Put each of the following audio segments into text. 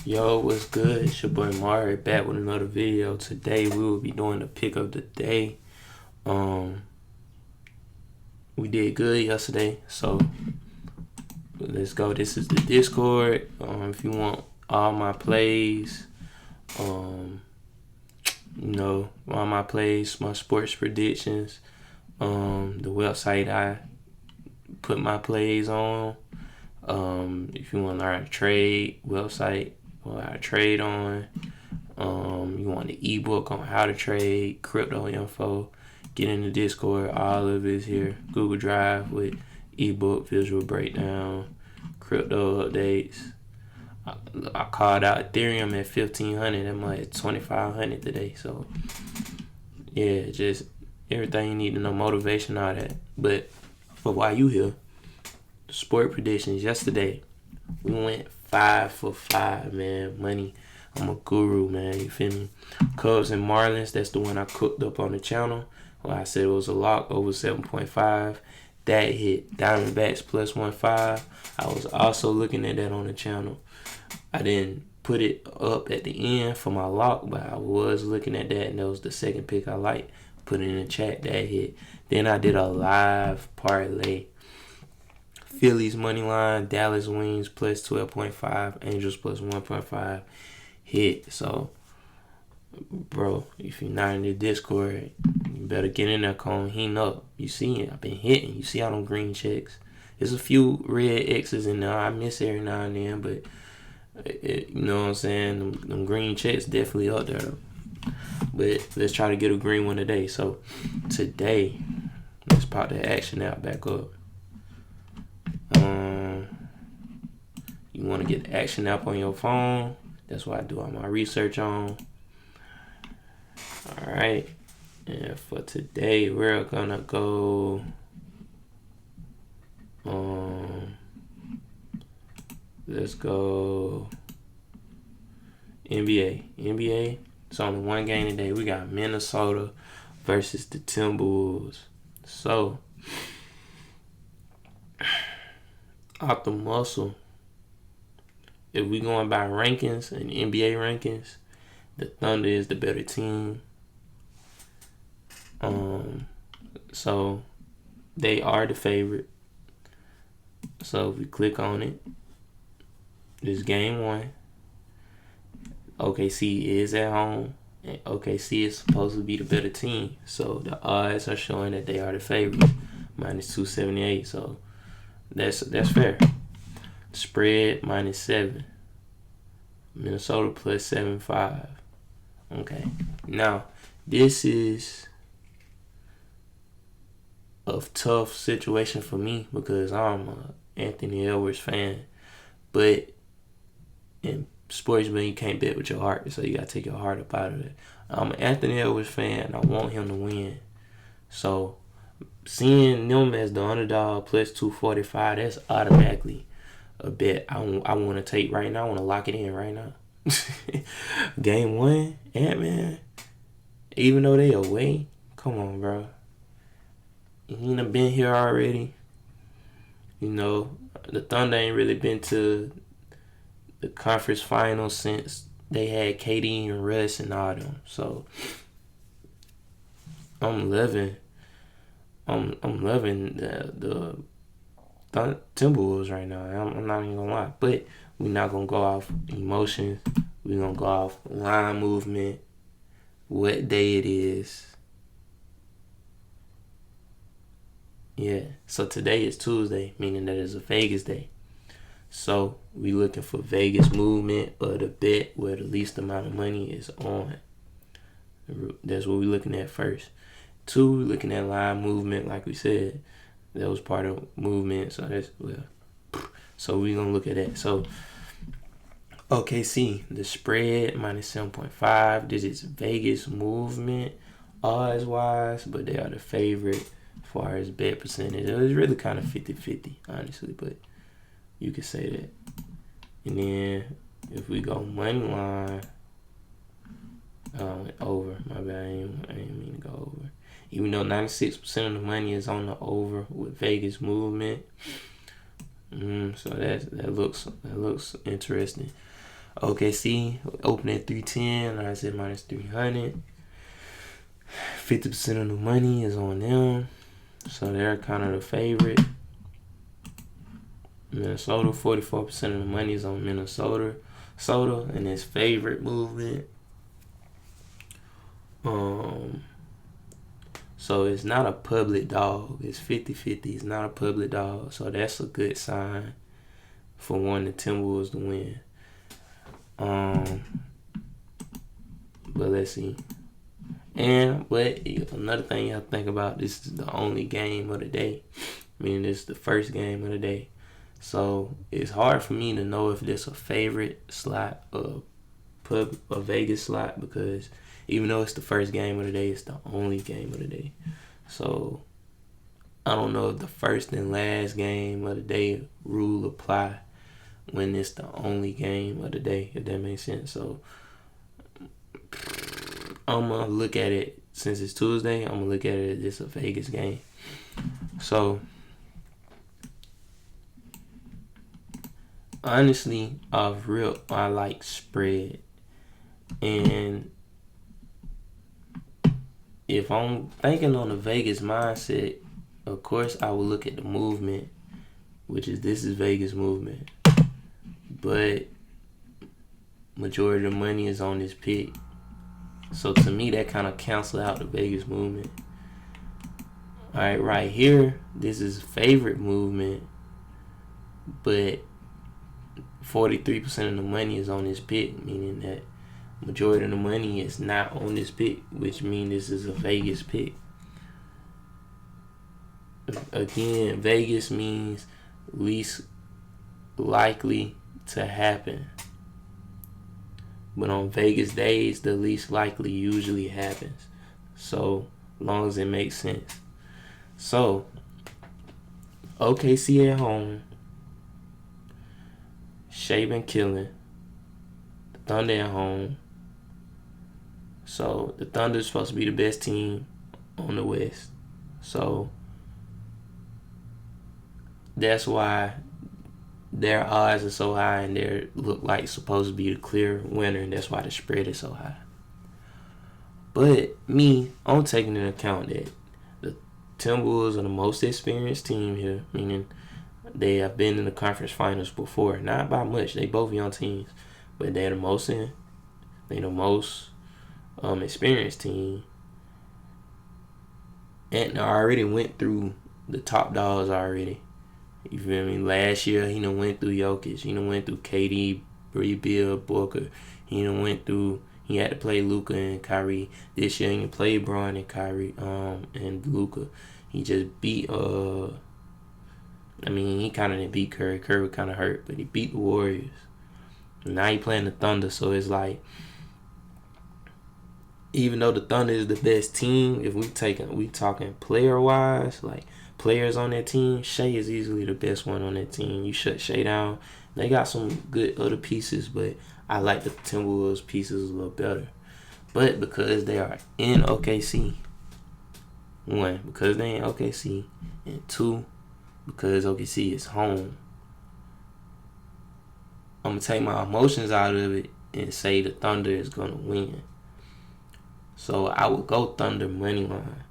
Yo, what's good? It's your boy Mari back with another video. Today we will be doing the pick of the day. Um, we did good yesterday, so let's go. This is the Discord. If you want all my plays, um, all my plays, my sports predictions, the website I put my plays on. If you want to learn how to trade, website how to trade on. You want the ebook on how to trade, crypto info, get in the Discord. All of it is here. Google Drive with ebook, visual breakdown, crypto updates. I called out Ethereum at 1,500. I'm at 2,500 today. So yeah, just everything you need to know, motivation, all that. But for why you here, sport predictions yesterday, we went 5 for 5, man. Money. I'm a guru, man. You feel me? Cubs and Marlins, that's the one I cooked up on the channel. Well, I said it was a lock over 7.5. That hit. Diamondbacks plus 1.5. I was also looking at that on the channel. I didn't put it up at the end for my lock, but I was looking at that, and that was the second pick I liked. Put it in the chat. That hit. Then I did a live parlay. Phillies money line, Dallas wins plus 12.5, Angels plus 1.5 hit. So, bro, if you're not in the Discord, you better get in there, Cone. Heating up. You see it. I've been hitting. You see all them green checks. There's a few red X's in there. I miss every now and then, but you know what I'm saying? Them green checks definitely up there. But let's try to get a green one today. So, today, let's pop the action out back up. You want to get the action app on your phone. That's what I do all my research on. Alright. And for today, we're going to go... let's go... NBA. It's only one game today. We got Minnesota versus the Timberwolves. So... off the muscle, if we going by rankings and NBA rankings, the Thunder is the better team. So they are the favorite. So if we click on it, this game one. OKC is at home, and OKC is supposed to be the better team. So the odds are showing that they are the favorite, minus 278. So that's fair. Spread -7. Minnesota plus 7.5. Okay. Now, this is a tough situation for me because I'm a Anthony Edwards fan. But in sports, man, you can't bet with your heart, so you gotta take your heart up out of it. I'm an Anthony Edwards fan, and I want him to win. So seeing them as the underdog plus 245, that's automatically a bet I want to take right now. I want to lock it in right now. Game one, Ant-Man, even though they away, come on, bro. You done been here already. You know, the Thunder ain't really been to the conference finals since they had KD and Russ and all them. So I'm loving the Timberwolves right now. I'm not even gonna lie, but we're not gonna go off emotions. We're gonna go off line movement, what day it is. Yeah. So today is Tuesday, meaning that it's a Vegas day. So we looking for Vegas movement or the bet where the least amount of money is on. That's what we're looking at first. 2, we're looking at line movement, like we said. That was part of movement, so that's so we're gonna look at that. So OKC, the spread -7.5. This is Vegas movement odds wise, but they are the favorite as far as bet percentage. It was really kind of 50-50, honestly, but you could say that. And then if we go money line, over. My bad, I ain't mean to go over. Even though 96% of the money is on the over with Vegas movement. So that looks interesting. OKC opened at 310. I said minus 300. 50% of the money is on them, so they're kind of the favorite. Minnesota, 44% of the money is on Minnesota. And his favorite movement. So it's not a public dog. It's 50-50. It's not a public dog. So that's a good sign for the Timberwolves to win. But let's see. But another thing you have to think about, this is the only game of the day. Meaning this is the first game of the day. So it's hard for me to know if this a favorite slot or a Vegas slot, because even though it's the first game of the day, it's the only game of the day. So I don't know if the first and last game of the day rule apply when it's the only game of the day, if that makes sense. So I'm going to look at it, since it's Tuesday, I'm going to look at it as it's a Vegas game. So honestly, I like spread. And if I'm thinking on the Vegas mindset, of course I will look at the movement, this is Vegas movement. But majority of the money is on this pick. So to me, that kind of cancels out the Vegas movement. Alright, right here, this is favorite movement, but 43% of the money is on this pick, meaning that majority of the money is not on this pick, which means this is a Vegas pick. Again, Vegas means least likely to happen. But on Vegas days, the least likely usually happens. So, long as it makes sense. So, OKC at home. Shea been killing. The Thunder at home. So, the Thunder is supposed to be the best team on the West. So, that's why their odds are so high, and they look like supposed to be the clear winner, and that's why the spread is so high. But me, I'm taking into account that the Timberwolves are the most experienced team here, meaning they have been in the conference finals before. Not by much. They both young teams, but they're the most experienced team. And I already went through the top dogs already. You feel me? Last year, he done went through Jokic. He done went through KD, Bill, Booker. He had to play Luka and Kyrie. This year, he can play Bron and Kyrie, and Luka. He just beat, he kind of didn't beat Curry. Curry was kind of hurt, but he beat the Warriors. Now he playing the Thunder, so it's like, even though the Thunder is the best team, if we talking player-wise, like, players on that team, Shea is easily the best one on that team. You shut Shea down. They got some good other pieces, but I like the Timberwolves pieces a little better. But because they are in OKC, one, because they in OKC, and two, because OKC is home, I'm going to take my emotions out of it and say the Thunder is going to win. So I would go Thunder money line.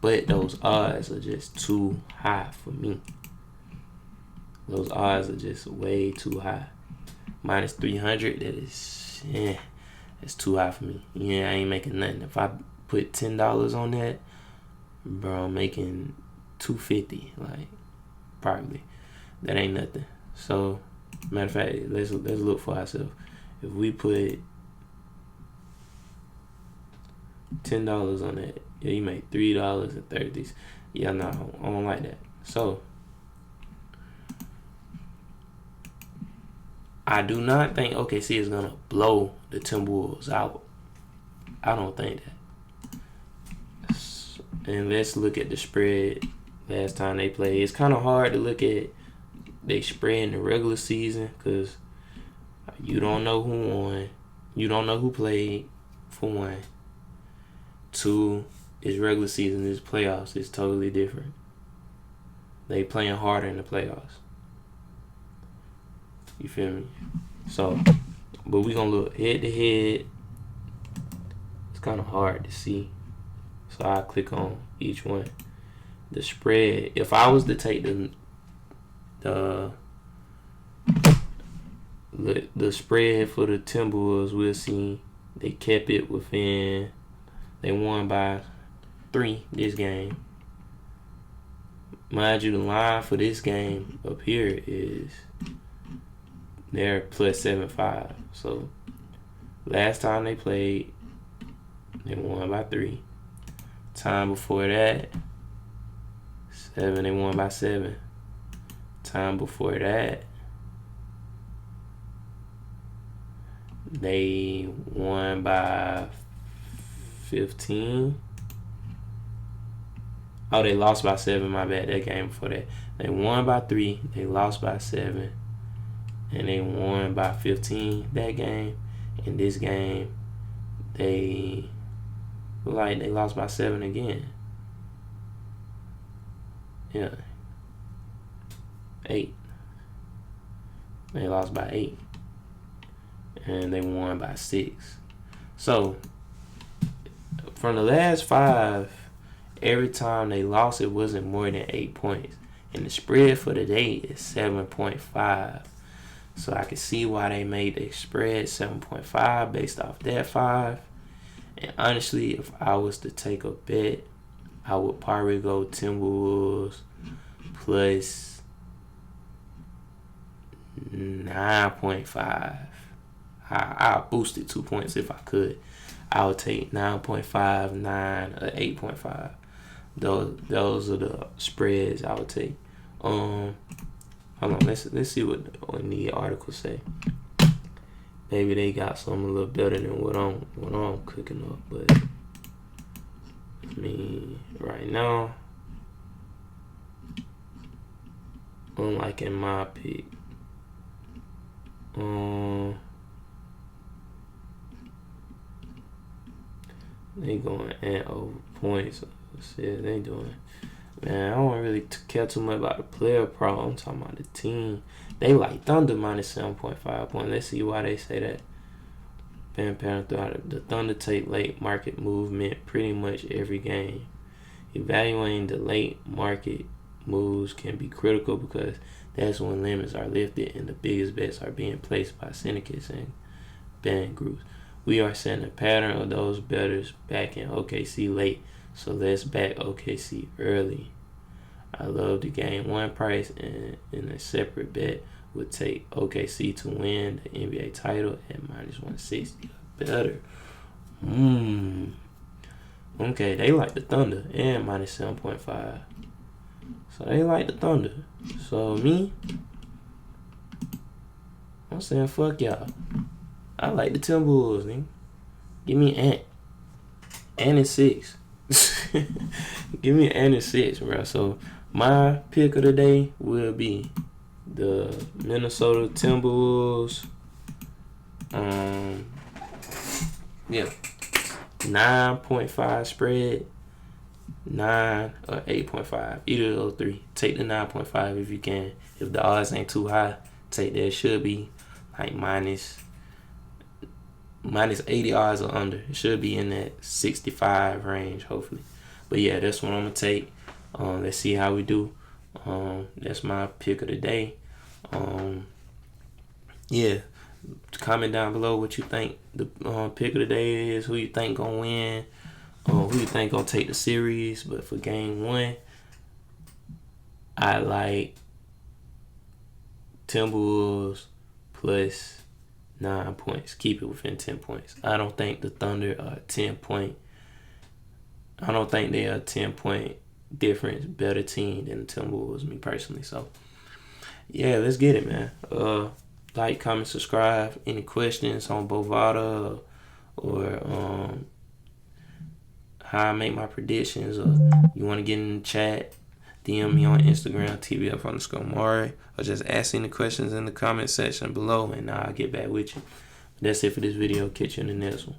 But those odds are just too high for me. Those odds are just way too high. Minus 300, that's too high for me. Yeah, I ain't making nothing. If I put $10 on that, bro, I'm making $250. Like, probably. That ain't nothing. So, matter of fact, let's look for ourselves. If we put $10 on that, yeah, you make $3.30. Yeah, no, I don't like that. So, I do not think OKC is going to blow the Timberwolves out. I don't think that. And let's look at the spread last time they played. It's kind of hard to look at they spread in the regular season because you don't know who won. You don't know who played, for one. Two, it's regular season, it's playoffs. It's totally different. They playing harder in the playoffs. You feel me? So, But we gonna look head to head. It's kind of hard to see, so I click on each one. The spread. If I was to take the spread for the Timberwolves, we'll see they kept it within. They won by 3 this game. Mind you, the line for this game up here is they're plus 7.5. So last time they played, they won by 3. Time before that, 7. They won by 7. Time before that, they won by 15. Oh, they lost by 7. My bad. That game before that, they won by 3. They lost by 7, and they won by 15 that game. In this game, they lost by 7 again. Yeah, 8. They lost by 8, and they won by 6. So from the last 5. Every time they lost, it wasn't more than 8 points. And the spread for the day is 7.5. So I can see why they made the spread 7.5 based off that 5. And honestly, if I was to take a bet, I would probably go Timberwolves plus 9.5. I'll boost it 2 points if I could. I would take 9.5, 9, or 8.5. Those are the spreads I would take. Hold on, let's see what the articles say. Maybe they got something a little better than what I'm cooking up, but I mean, right now, I'm liking my pick. They going at over points. Shit, they doing. Man, I don't really care too much about the player prop. I'm talking about the team. They like Thunder minus 7.5 points. Let's see why they say that. The Thunder take late market movement pretty much every game. Evaluating the late market moves can be critical because that's when limits are lifted and the biggest bets are being placed by syndicates and betting groups. We are setting a pattern of those bettors back in OKC late, so let's back OKC early. I love the game 1 price, and in a separate bet would take OKC to win the NBA title at minus 160 or better. Okay, they like the Thunder and minus 7.5. So they like the Thunder. So me, I'm saying fuck y'all. I like the Timberwolves, nigga. Give me Ant. Ant and 6. Give me Ant and 6, bro. So my pick of the day will be the Minnesota Timberwolves. 9.5 spread. 9 or 8.5. Either of those 3. Take the 9.5 if you can. If the odds ain't too high, take that. It should be like minus 80 odds or under. It should be in that 65 range, hopefully. But yeah, that's what I'm gonna take. Let's see how we do. That's my pick of the day. Yeah, comment down below what you think the pick of the day is. Who you think gonna win? Who you think gonna take the series? But for game 1, I like Timberwolves plus 9 points. Keep it within 10 points. I don't think the Thunder are 10 point. I don't think they are a 10-point difference better team than the Timberwolves, me personally. So yeah, let's get it, man. Like, comment, subscribe. Any questions on Bovada or how I make my predictions, or you want to get in the chat, DM me on Instagram, TBF_Mari, or just ask any questions in the comment section below, and I'll get back with you. That's it for this video. Catch you in the next one.